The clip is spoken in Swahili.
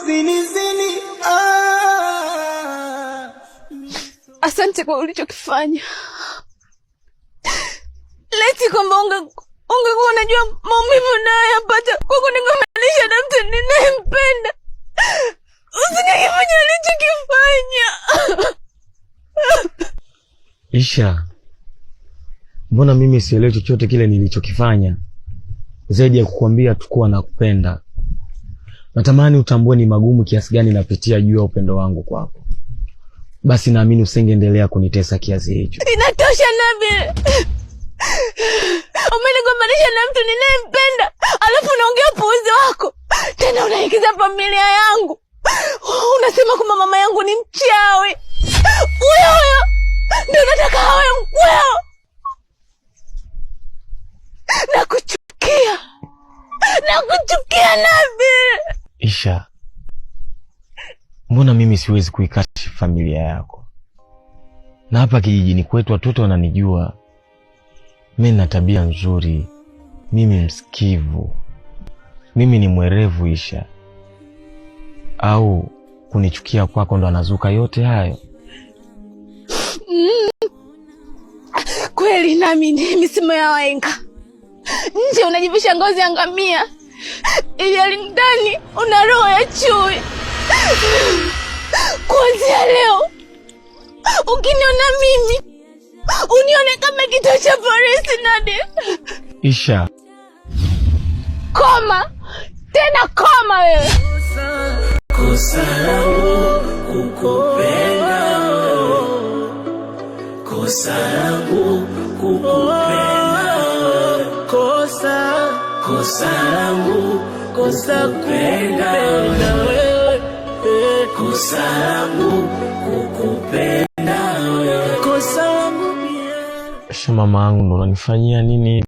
usinizini. Asante kwa ulichokifanya. Leti kwamba ungekuwa unajua maumivu nayapata kwa kunigombanisha na mtu ninayempenda, usingefanya ulichokifanya. Isha, mbona mimi sielewi chochote kile nilichokifanya zaidi ya kukuambia tukuwa nakupenda. Natamani utambue ni magumu kiasi gani napitia juu ya upendo wangu kwako. Basi naamini usingeendelea kunitesa kiasi hicho. Inatosha Nabil. Umenigombanisha na mtu ninayempenda, alafu unaongea puuzi wako. Tena unaigiza familia yangu. Unasema kwamba mama yangu ni mchawi. Huyo ndio nataka awe mkweo. Nakuchukia Nabil. Isha, mbona mimi siwezi kuikashi familia yako? Na hapa kijijini kwetu watoto wananijua. Mimi nina tabia nzuri, mimi msikivu, mimi ni mwerevu. Isha, au kunichukia kwako ndo anazuka yote hayo? Kweli nami ni misemo ya wahenga. Nje unajivisha ngozi ya ngamia, ili ndani una roho ya chui. Kuanzia leo ukiniona mimi unione kama kituo cha polisi Nadia. Isha, koma tena, koma wewe. Kosa langu kukupenda, kosa langu kukupenda, kosa langu kukupenda wewe, kosa langu kukupenda wewe, kosa langu pia. Isha, mama yangu ndo unanifanyia nini?